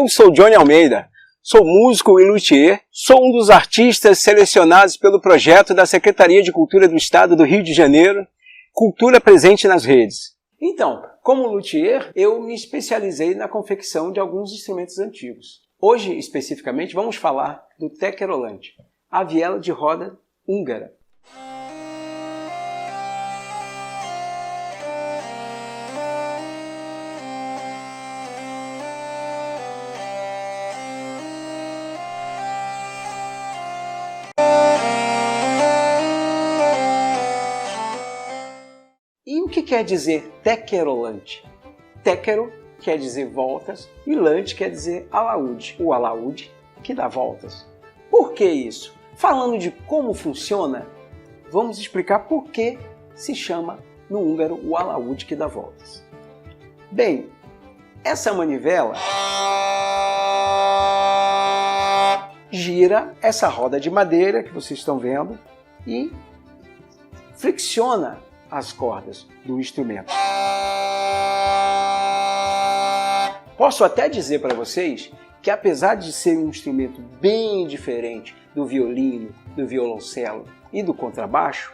Eu sou Johnny Almeida, sou músico e luthier, sou um dos artistas selecionados pelo projeto da Secretaria de Cultura do Estado do Rio de Janeiro, Cultura Presente nas Redes. Então, como luthier, eu me especializei na confecção de alguns instrumentos antigos. Hoje, especificamente, vamos falar do Tekerolante, a viela de roda húngara. E o que quer dizer Tekerolante? Tekero quer dizer voltas e lante quer dizer alaúde. O alaúde que dá voltas. Por que isso? Falando de como funciona, vamos explicar por que se chama no húngaro o alaúde que dá voltas. Bem, essa manivela gira essa roda de madeira que vocês estão vendo e fricciona as cordas do instrumento. Posso até dizer para vocês que, apesar de ser um instrumento bem diferente do violino, do violoncelo e do contrabaixo,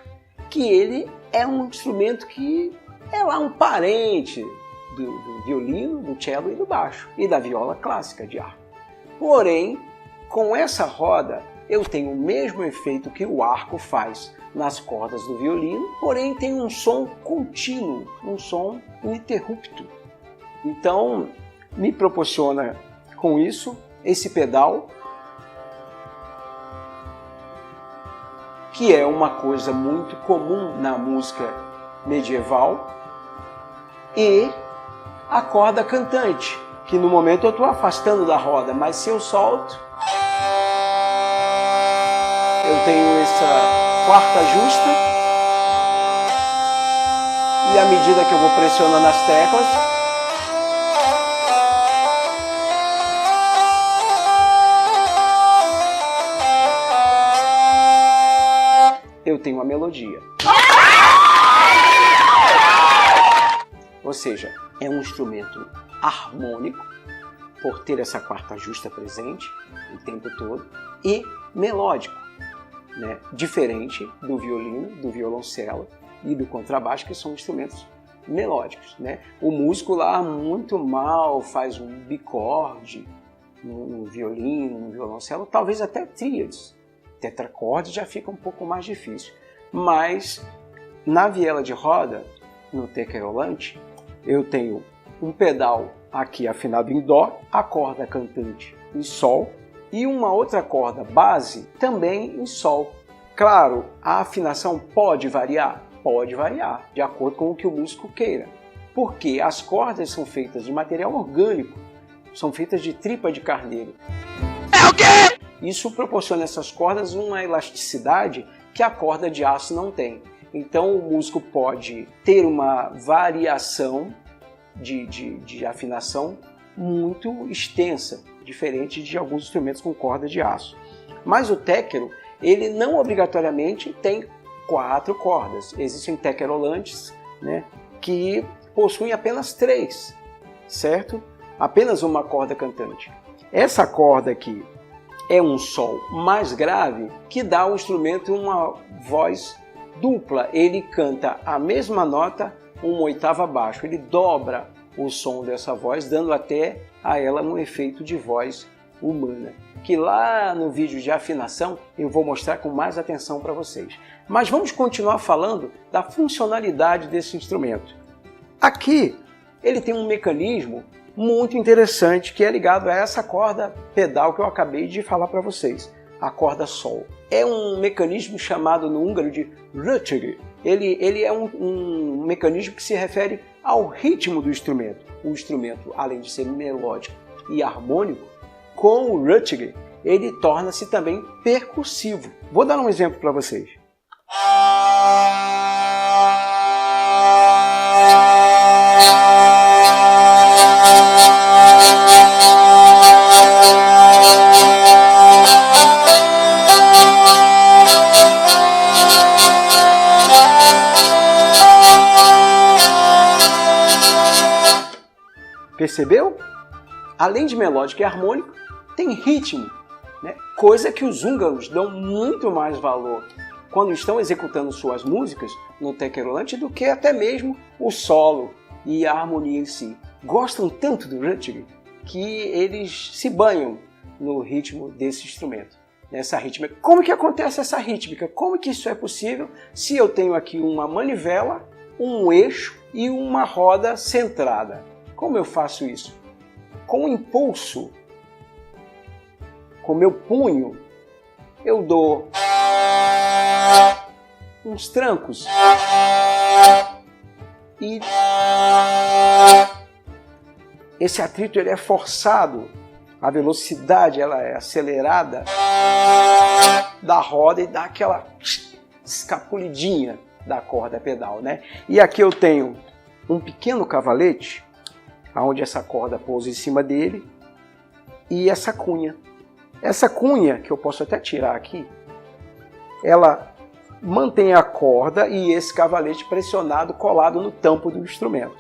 que ele é um instrumento que é lá um parente do violino, do cello e do baixo, e da viola clássica de arco. Porém, com essa roda, eu tenho o mesmo efeito que o arco faz nas cordas do violino, porém tem um som contínuo, um som ininterrupto. Então, me proporciona com isso esse pedal, que é uma coisa muito comum na música medieval, e a corda cantante, que no momento eu estou afastando da roda, mas se eu solto, eu tenho essa quarta justa, e à medida que eu vou pressionando as teclas, eu tenho uma melodia. Ou seja, é um instrumento harmônico, por ter essa quarta justa presente o tempo todo, e melódico, né? Diferente do violino, do violoncelo e do contrabaixo, que são instrumentos melódicos, né? O músico lá muito mal faz um bicorde no violino, no violoncelo, talvez até tríades. Tetracorde já fica um pouco mais difícil. Mas na viela de roda, no Tekerolante, eu tenho um pedal aqui afinado em Dó, a corda cantante em Sol e uma outra corda base também em Sol. Claro, a afinação pode variar? Pode variar, de acordo com o que o músico queira. Porque as cordas são feitas de material orgânico, são feitas de tripa de carneiro. É o quê? Isso proporciona a essas cordas uma elasticidade que a corda de aço não tem. Então o músico pode ter uma variação de afinação muito extensa, diferente de alguns instrumentos com corda de aço. Mas o téquero, ele não obrigatoriamente tem 4 cordas. Existem tekerolantes, né, que possuem apenas 3, certo? Apenas uma corda cantante. Essa corda aqui é um sol mais grave que dá ao instrumento uma voz dupla. Ele canta a mesma nota uma oitava abaixo. Ele dobra o som dessa voz, dando até a ela um efeito de voz humana, que lá no vídeo de afinação eu vou mostrar com mais atenção para vocês. Mas vamos continuar falando da funcionalidade desse instrumento. Aqui ele tem um mecanismo muito interessante que é ligado a essa corda pedal que eu acabei de falar para vocês, a corda Sol. É um mecanismo chamado no húngaro de rötyg. Ele é um mecanismo que se refere ao ritmo do instrumento. O instrumento, além de ser melódico e harmônico, com o rötyg, ele torna-se também percussivo. Vou dar um exemplo para vocês. Percebeu? além de melódico e harmônico, tem ritmo, né? Coisa que os húngaros dão muito mais valor quando estão executando suas músicas no tequerolante do que até mesmo o solo e a harmonia em si. Gostam tanto do rutger que eles se banham no ritmo desse instrumento, nessa rítmica. Como que acontece essa rítmica? Como que isso é possível se eu tenho aqui uma manivela, um eixo e uma roda centrada? Como eu faço isso? Com o impulso, com meu punho, eu dou uns trancos e esse atrito ele é forçado, a velocidade ela é acelerada da roda e dá aquela escapulidinha da corda pedal, né? E aqui eu tenho um pequeno cavalete, onde essa corda pousa em cima dele, e essa cunha. Essa cunha, que eu posso até tirar aqui, ela mantém a corda e esse cavalete pressionado, colado no tampo do instrumento.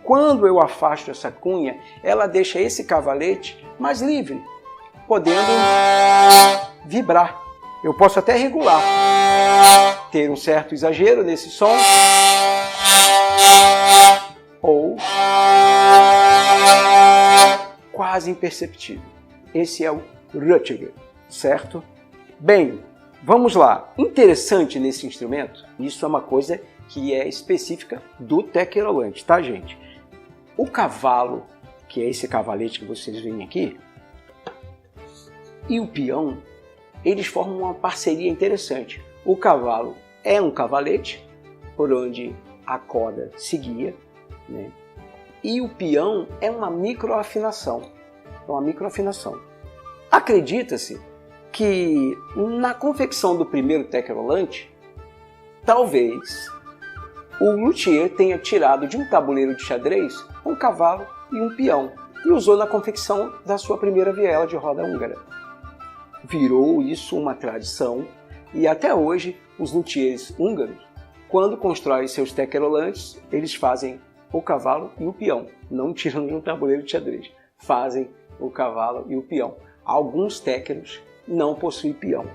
Quando eu afasto essa cunha, ela deixa esse cavalete mais livre, podendo vibrar. Eu posso até regular, ter um certo exagero nesse som, ou quase imperceptível. Esse é o rutger, certo? Bem, vamos lá. Interessante nesse instrumento, isso é uma coisa que é específica do tequerolante, tá, gente? O cavalo, que é esse cavalete que vocês veem aqui, e o peão, eles formam uma parceria interessante. O cavalo é um cavalete, por onde a corda se guia, né? E o peão é uma microafinação. Acredita-se que na confecção do primeiro tequerolante, talvez o luthier tenha tirado de um tabuleiro de xadrez um cavalo e um peão e usou na confecção da sua primeira viela de roda húngara. Virou isso uma tradição e até hoje os luthiers húngaros, quando constroem seus tequerolantes, eles fazem o cavalo e o peão, não tiram de um tabuleiro de xadrez, fazem o cavalo e o peão. Alguns téqueros não possuem peão,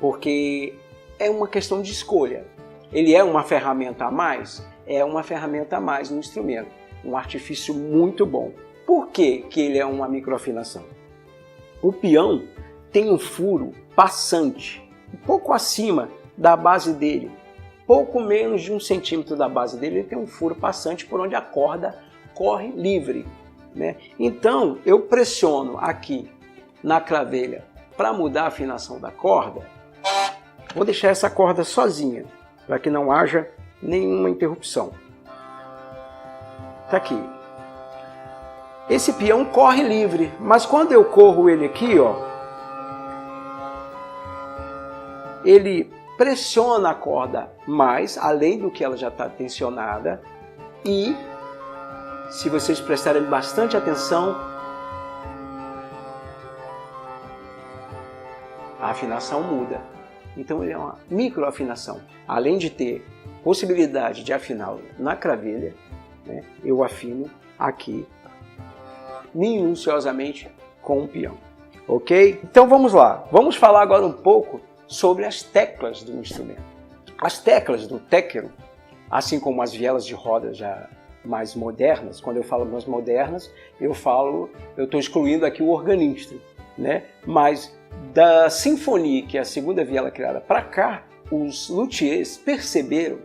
porque é uma questão de escolha. Ele é uma ferramenta a mais? É uma ferramenta a mais no instrumento, um artifício muito bom. Por que que ele é uma microafinação? O peão tem um furo passante, um pouco acima da base dele, pouco menos de 1 centímetro da base dele, ele tem um furo passante por onde a corda corre livre, né? Então eu pressiono aqui na cravelha para mudar a afinação da corda. Vou deixar essa corda sozinha para que não haja nenhuma interrupção. Tá aqui. Esse peão corre livre, mas quando eu corro ele aqui, ó, ele pressiona a corda mais, além do que ela já está tensionada, e se vocês prestarem bastante atenção, a afinação muda. Então ele é uma microafinação. Além de ter possibilidade de afinar na cravelha, né, eu afino aqui minuciosamente com o peão. Ok? Então vamos lá. Vamos falar agora um pouco sobre as teclas do instrumento. As teclas do téquero, assim como as vielas de roda já mais modernas, quando eu falo mais modernas, eu estou excluindo aqui o organista, né? Mas da sinfonia, que é a segunda viela criada para cá, os luthiers perceberam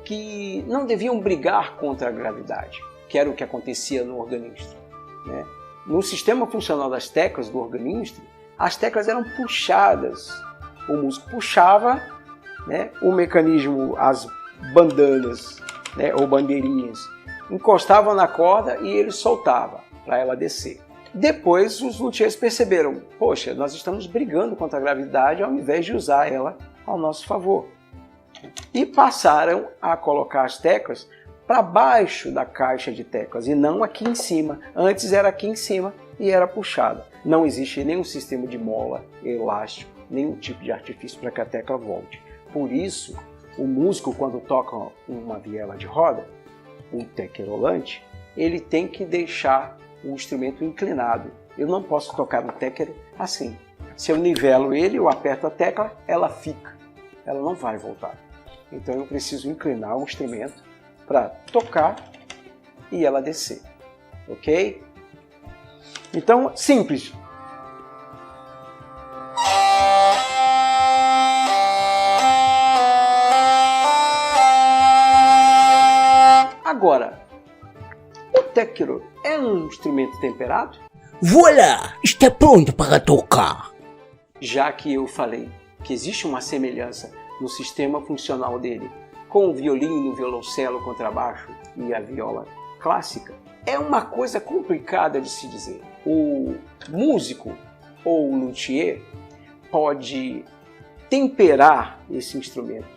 que não deviam brigar contra a gravidade, que era o que acontecia no organista, né? No sistema funcional das teclas do organista, as teclas eram puxadas. O músico puxava, né, o mecanismo, as bandanas, né, ou bandeirinhas, encostavam na corda e ele soltava para ela descer. Depois os luthiers perceberam, poxa, nós estamos brigando contra a gravidade ao invés de usar ela ao nosso favor. E passaram a colocar as teclas para baixo da caixa de teclas e não aqui em cima. Antes era aqui em cima e era puxada. Não existe nenhum sistema de mola, elástico, nenhum tipo de artifício para que a tecla volte. Por isso, o músico, quando toca uma viela de roda, um tequerolante, ele tem que deixar um instrumento inclinado. Eu não posso tocar no técaro assim. Se eu nivelo ele, eu aperto a tecla, ela fica. Ela não vai voltar. Então eu preciso inclinar o instrumento para tocar e ela descer. Ok? Então, simples. Agora, o técaro é um instrumento temperado? Voilà! Está pronto para tocar! Já que eu falei que existe uma semelhança no sistema funcional dele com o violino, o violoncelo, o contrabaixo e a viola clássica, é uma coisa complicada de se dizer. O músico ou o luthier pode temperar esse instrumento,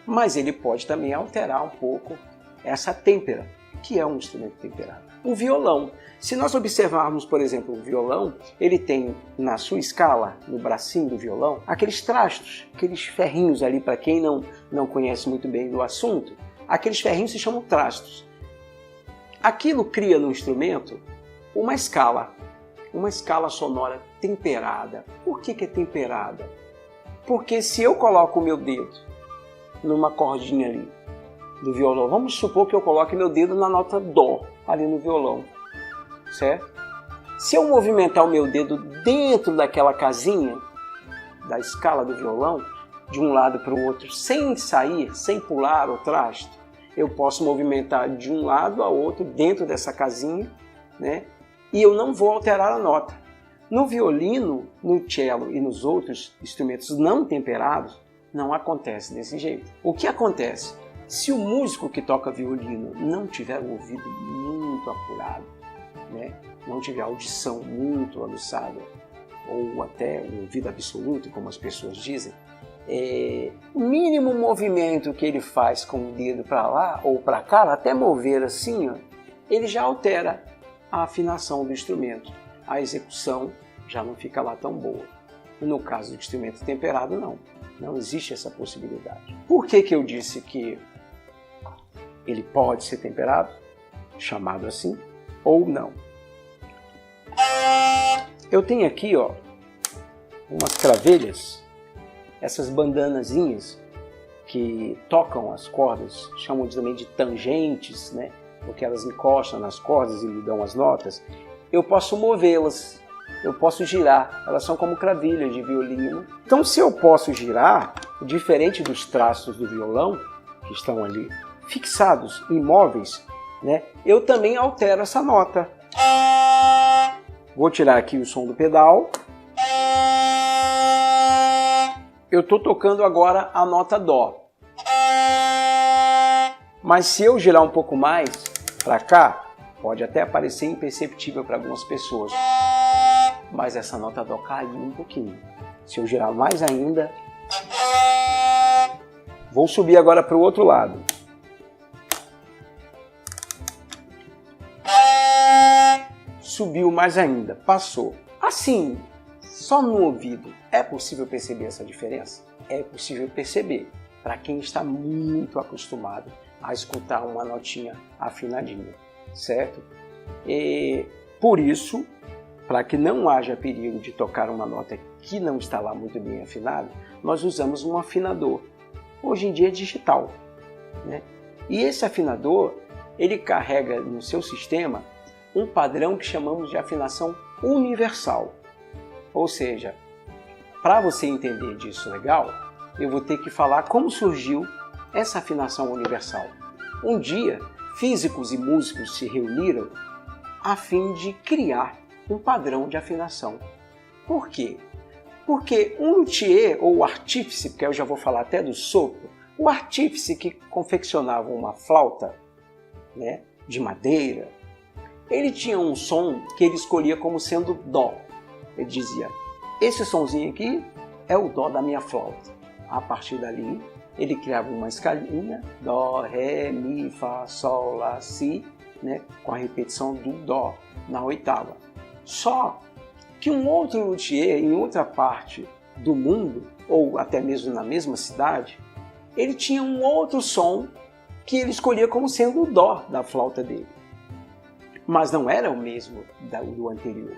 mas ele pode também alterar um pouco essa têmpera, que é um instrumento temperado. O violão. Se nós observarmos, por exemplo, o violão, ele tem na sua escala, no bracinho do violão, aqueles trastos, aqueles ferrinhos ali, para quem não conhece muito bem do assunto, aqueles ferrinhos se chamam trastos. Aquilo cria no instrumento uma escala sonora temperada. Por que é temperada? Porque se eu coloco o meu dedo numa cordinha ali do violão, vamos supor que eu coloque meu dedo na nota Dó ali no violão, certo? Se eu movimentar o meu dedo dentro daquela casinha da escala do violão, de um lado para o outro, sem sair, sem pular o traste, eu posso movimentar de um lado a outro dentro dessa casinha, né? E eu não vou alterar a nota. No violino, no cello e nos outros instrumentos não temperados, não acontece desse jeito. O que acontece? Se o músico que toca violino não tiver o ouvido muito apurado, né? Não tiver audição muito aguçada, ou até o ouvido absoluto, como as pessoas dizem, o mínimo movimento que ele faz com o dedo para lá ou para cá, até mover assim, ó, ele já altera a afinação do instrumento. A execução já não fica lá tão boa. No caso do instrumento temperado, não existe essa possibilidade. Por que eu disse que ele pode ser temperado, chamado assim, ou não? Eu tenho aqui, ó, umas cravelhas, essas bandanazinhas que tocam as cordas, chamam também de tangentes, né? Porque elas encostam nas cordas e lhe dão as notas. Eu posso movê-las, eu posso girar, elas são como cravilhas de violino. Então, se eu posso girar, diferente dos traços do violão, que estão ali fixados, imóveis, né? Eu também altero essa nota. Vou tirar aqui o som do pedal. Eu estou tocando agora a nota Dó. Mas se eu girar um pouco mais para cá, pode até parecer imperceptível para algumas pessoas. Mas essa nota Dó caiu um pouquinho. Se eu girar mais ainda... Vou subir agora para o outro lado. Subiu mais ainda, passou. Assim, só no ouvido, é possível perceber essa diferença? É possível perceber para quem está muito acostumado a escutar uma notinha afinadinha, certo? E por isso, para que não haja perigo de tocar uma nota que não está lá muito bem afinada, nós usamos um afinador. Hoje em dia é digital, né? E esse afinador, ele carrega no seu sistema um padrão que chamamos de afinação universal. Ou seja, para você entender disso legal, eu vou ter que falar como surgiu essa afinação universal. Um dia, físicos e músicos se reuniram a fim de criar um padrão de afinação. Por quê? Porque um luthier ou artífice, porque eu já vou falar até do sopro, o artífice que confeccionava uma flauta, né, de madeira, ele tinha um som que ele escolhia como sendo Dó. Ele dizia, esse sonzinho aqui é o Dó da minha flauta. A partir dali, ele criava uma escalinha, Dó, Ré, Mi, Fá, Sol, Lá, Si, né, com a repetição do Dó na oitava. Só que um outro luthier, em outra parte do mundo, ou até mesmo na mesma cidade, ele tinha um outro som que ele escolhia como sendo o Dó da flauta dele. mas não era o mesmo do anterior.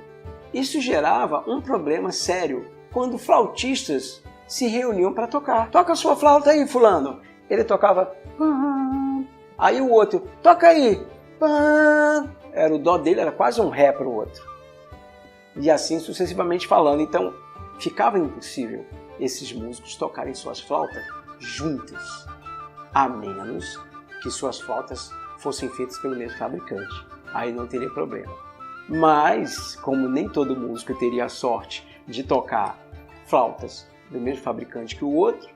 Isso gerava um problema sério quando flautistas se reuniam para tocar. Toca a sua flauta aí, fulano. Ele tocava... Aí o outro, toca aí. Era o dó dele, era quase um ré para o outro. E assim sucessivamente falando. Então ficava impossível esses músicos tocarem suas flautas juntos, a menos que suas flautas fossem feitas pelo mesmo fabricante. Aí não teria problema. Mas, como nem todo músico teria a sorte de tocar flautas do mesmo fabricante que o outro,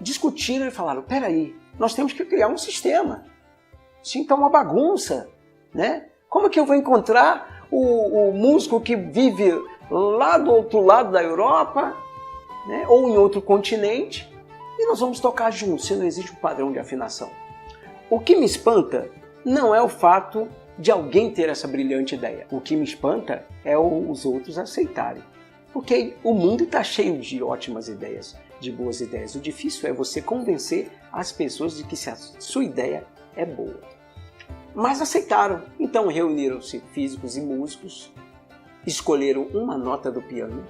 discutiram e falaram, peraí, nós temos que criar um sistema. Isso então é uma bagunça, né? Como é que eu vou encontrar o músico que vive lá do outro lado da Europa, né? Ou em outro continente, e nós vamos tocar juntos, se não existe um padrão de afinação? O que me espanta não é o fato de alguém ter essa brilhante ideia. O que me espanta é os outros aceitarem. Porque o mundo está cheio de ótimas ideias, de boas ideias. O difícil é você convencer as pessoas de que a sua ideia é boa. Mas aceitaram. Então reuniram-se físicos e músicos, escolheram uma nota do piano,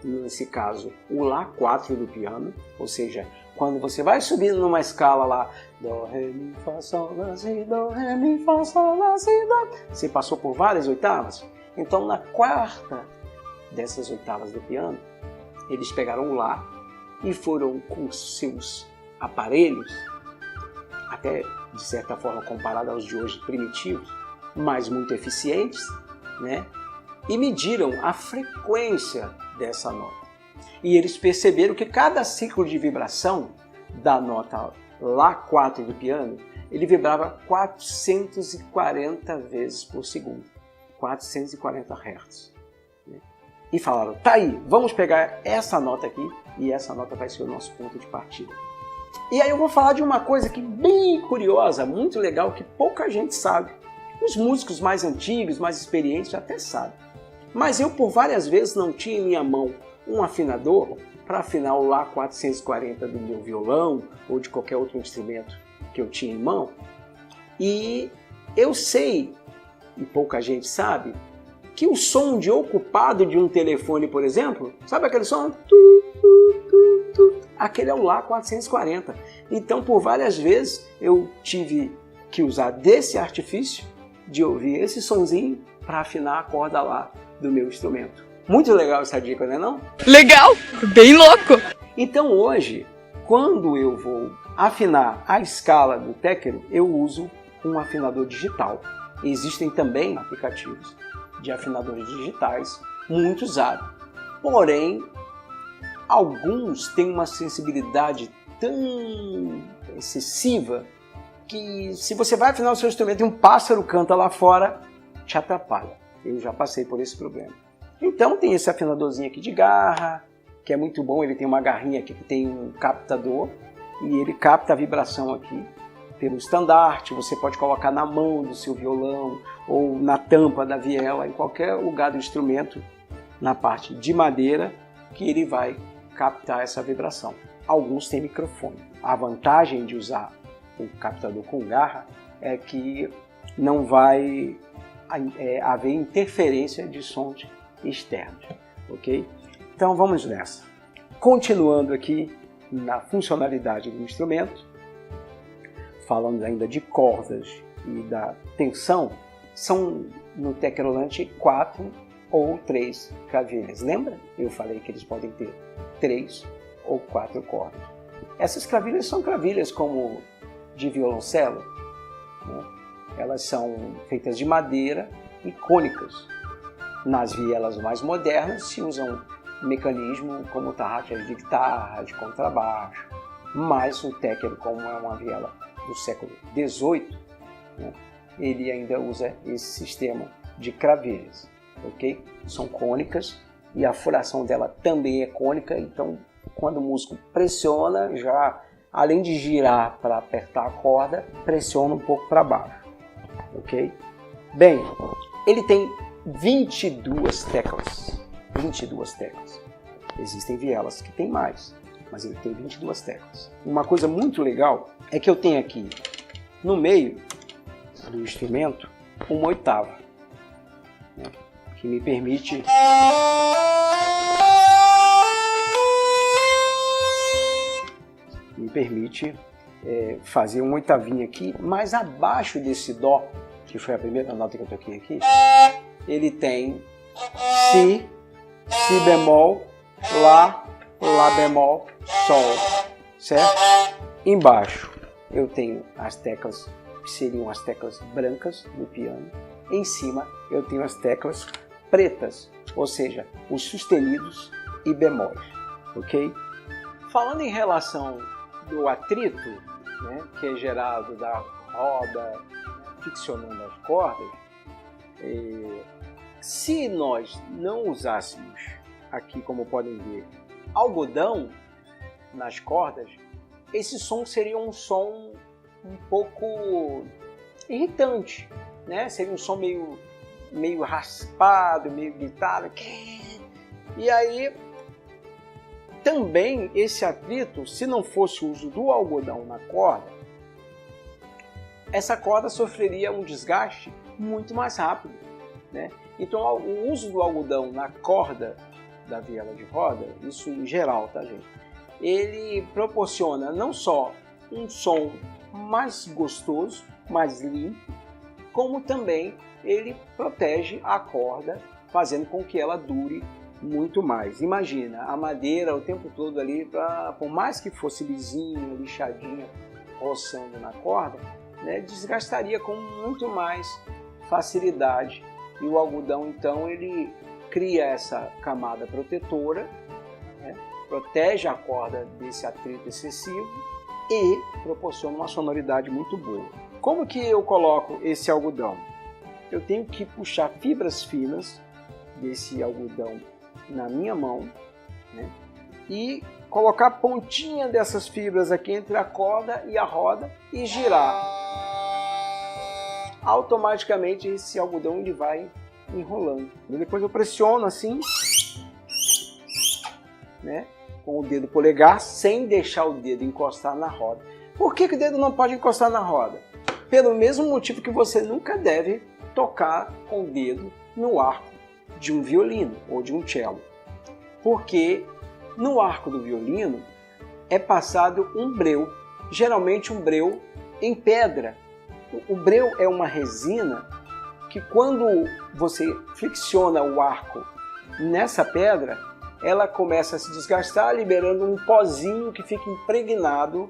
nesse caso o Lá4 do piano, ou seja, quando você vai subindo numa escala lá, Dó, Ré, Mi, Fá, Sol, Lá, Si, Dó, Ré, Mi, Fá, Sol, Lá, Si, Dó. Você passou por várias oitavas? Então na quarta dessas oitavas do piano, eles pegaram o Lá e foram com seus aparelhos, até de certa forma comparado aos de hoje primitivos, mas muito eficientes, né? E mediram a frequência dessa nota. E eles perceberam que cada ciclo de vibração da nota Lá4 do piano, ele vibrava 440 vezes por segundo. 440 Hz. Né? E falaram, tá aí, vamos pegar essa nota aqui e essa nota vai ser o nosso ponto de partida. E aí eu vou falar de uma coisa que bem curiosa, muito legal, que pouca gente sabe. Os músicos mais antigos, mais experientes até sabem. Mas eu por várias vezes não tinha em minha mão um afinador para afinar o Lá 440 do meu violão ou de qualquer outro instrumento que eu tinha em mão. E eu sei, e pouca gente sabe, que o som de ocupado de um telefone, por exemplo, sabe aquele som? Aquele é o Lá 440. Então, por várias vezes, eu tive que usar desse artifício de ouvir esse sonzinho para afinar a corda Lá do meu instrumento. Muito legal essa dica, não é não? Legal! Bem louco! Então hoje, quando eu vou afinar a escala do técnico, eu uso um afinador digital. Existem também aplicativos de afinadores digitais muito usados. Porém, alguns têm uma sensibilidade tão excessiva que se você vai afinar o seu instrumento e um pássaro canta lá fora, te atrapalha. Eu já passei por esse problema. Então tem esse afinadorzinho aqui de garra, que é muito bom, ele tem uma garrinha aqui que tem um captador e ele capta a vibração aqui pelo estandarte. Você pode colocar na mão do seu violão ou na tampa da viela, em qualquer lugar do instrumento, na parte de madeira, que ele vai captar essa vibração. Alguns têm microfone. A vantagem de usar o captador com garra é que não vai haver interferência de sons externos, ok? Então vamos nessa. Continuando aqui na funcionalidade do instrumento, falando ainda de cordas e da tensão, são no Tecrolante 4 ou 3 cravilhas. Lembra? Eu falei que eles podem ter 3 ou 4 cordas. Essas cravilhas são cravilhas como de violoncelo, né? Elas são feitas de madeira e cônicas. Nas vielas mais modernas se usam mecanismo como tarraxas de guitarra, de contrabaixo, mas o técnico, como é uma viela do século XVIII, né, ele ainda usa esse sistema de cravilhas, ok? São cônicas e a furação dela também é cônica, então quando o músico pressiona, já além de girar para apertar a corda, pressiona um pouco para baixo, ok? Bem, ele tem 22 teclas. 22 teclas. Existem vielas que tem mais, mas ele tem 22 teclas. Uma coisa muito legal é que eu tenho aqui no meio do instrumento uma oitava, né, que me permite fazer uma oitavinha aqui, mas abaixo desse Dó, que foi a primeira nota que eu toquei aqui, ele tem Si, Si bemol, Lá, Lá bemol, Sol, certo? Embaixo eu tenho as teclas que seriam as teclas brancas do piano. Em cima eu tenho as teclas pretas, ou seja, os sustenidos e bemóis, ok? Falando em relação do atrito, né, que é gerado da roda friccionando as cordas, se nós não usássemos aqui, como podem ver, algodão nas cordas, esse som seria um som um pouco irritante, né? Seria um som meio raspado, meio gritado. E aí, também esse atrito, se não fosse o uso do algodão na corda, essa corda sofreria um desgaste muito mais rápido, né? Então, o uso do algodão na corda da viela de roda, isso em geral, tá, gente? Ele proporciona não só um som mais gostoso, mais limpo, como também ele protege a corda, fazendo com que ela dure muito mais. Imagina, a madeira o tempo todo ali, por mais que fosse lisinha, lixadinha, roçando na corda, né, desgastaria com muito mais facilidade. E o algodão, então, ele cria essa camada protetora, né, protege a corda desse atrito excessivo e proporciona uma sonoridade muito boa. Como que eu coloco esse algodão? Eu tenho que puxar fibras finas desse algodão na minha mão, né, e colocar a pontinha dessas fibras aqui entre a corda e a roda e girar. Automaticamente esse algodão ele vai enrolando. Depois eu pressiono assim, né, com o dedo polegar, sem deixar o dedo encostar na roda. Por que o dedo não pode encostar na roda? Pelo mesmo motivo que você nunca deve tocar com o dedo no arco de um violino ou de um cello. Porque no arco do violino é passado um breu, geralmente um breu em pedra. O breu é uma resina que quando você fricciona o arco nessa pedra, ela começa a se desgastar, liberando um pozinho que fica impregnado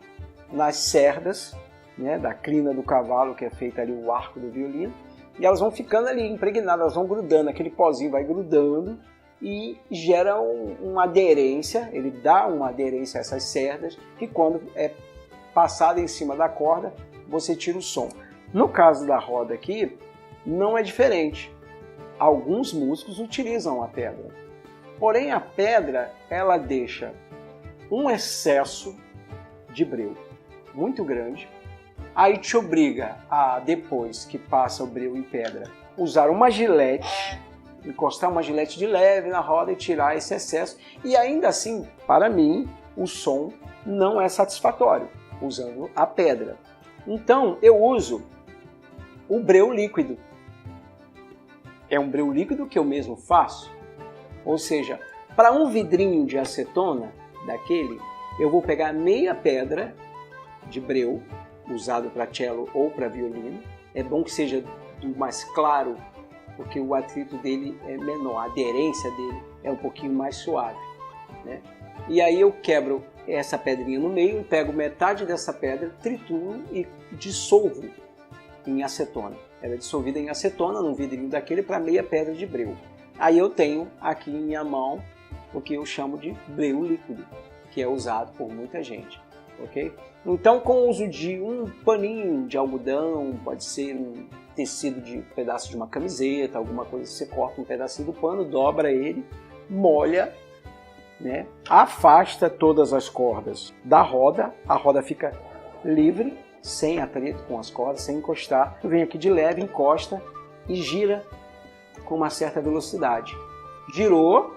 nas cerdas, né, da crina do cavalo, que é feita ali o arco do violino, e elas vão ficando ali impregnadas, elas vão grudando, aquele pozinho vai grudando e gera uma aderência, ele dá uma aderência a essas cerdas, que quando é passada em cima da corda, você tira o som. No caso da roda aqui, não é diferente. Alguns músicos utilizam a pedra. Porém, a pedra, ela deixa um excesso de breu muito grande. Aí te obriga a, depois que passa o breu em pedra, usar uma gilete, encostar uma gilete de leve na roda e tirar esse excesso. E ainda assim, para mim, o som não é satisfatório usando a pedra. Então, eu uso o breu líquido. É um breu líquido que eu mesmo faço. Ou seja, para um vidrinho de acetona daquele, eu vou pegar meia pedra de breu, usado para cello ou para violino. É bom que seja do mais claro, porque o atrito dele é menor, a aderência dele é um pouquinho mais suave, né? E aí eu quebro essa pedrinha no meio, pego metade dessa pedra, trituro e dissolvo em acetona. Ela é dissolvida em acetona num vidrinho daquele para meia pedra de breu. Aí eu tenho aqui em minha mão o que eu chamo de breu líquido, que é usado por muita gente, ok? Então, com o uso de um paninho de algodão, pode ser um tecido de pedaço de uma camiseta, alguma coisa, você corta um pedacinho do pano, dobra ele, molha, né? Afasta todas as cordas da roda, a roda fica livre, sem atrito com as cordas, sem encostar. Eu venho aqui de leve, encosta e gira com uma certa velocidade. Girou,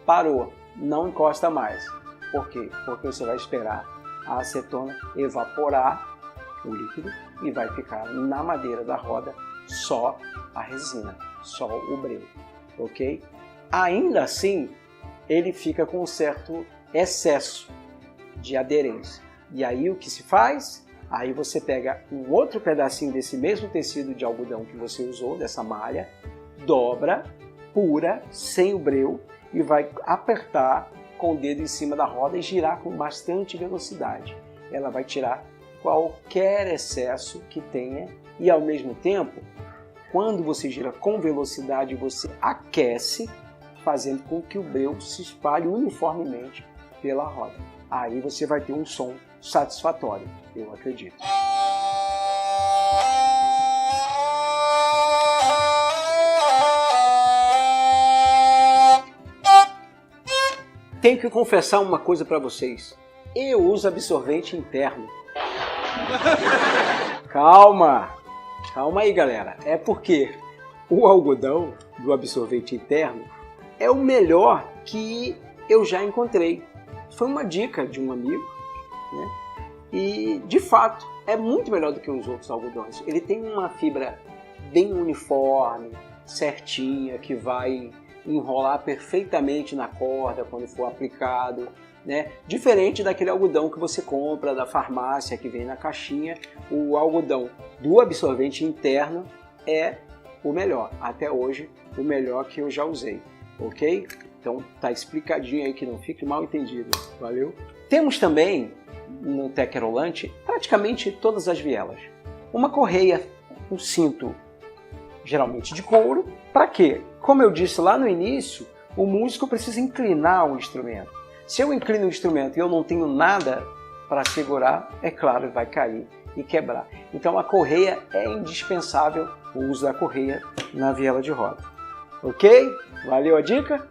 parou, não encosta mais. Por quê? Porque você vai esperar a acetona evaporar o líquido e vai ficar na madeira da roda só a resina, só o breu, ok? Ainda assim, ele fica com um certo excesso de aderência. E aí o que se faz? Aí você pega um outro pedacinho desse mesmo tecido de algodão que você usou, dessa malha, dobra, pura, sem o breu, e vai apertar com o dedo em cima da roda e girar com bastante velocidade. Ela vai tirar qualquer excesso que tenha e, ao mesmo tempo, quando você gira com velocidade, você aquece, fazendo com que o breu se espalhe uniformemente pela roda. Aí você vai ter um som satisfatório, eu acredito. Tenho que confessar uma coisa para vocês. Eu uso absorvente interno. Calma aí, galera. É porque o algodão do absorvente interno é o melhor que eu já encontrei. Foi uma dica de um amigo, né? E, de fato, é muito melhor do que os outros algodões. Ele tem uma fibra bem uniforme, certinha, que vai enrolar perfeitamente na corda quando for aplicado, né? Diferente daquele algodão que você compra da farmácia, que vem na caixinha. O algodão do absorvente interno é o melhor, até hoje, o melhor que eu já usei, ok? Então tá explicadinho aí, que não fique mal entendido, valeu? Temos também no Tecrolante praticamente todas as vielas. Uma correia, um cinto, geralmente de couro. Para quê? Como eu disse lá no início, o músico precisa inclinar o instrumento. Se eu inclino o instrumento e eu não tenho nada para segurar, é claro, vai cair e quebrar. Então a correia é indispensável, o uso da correia na viela de roda. Ok? Valeu a dica?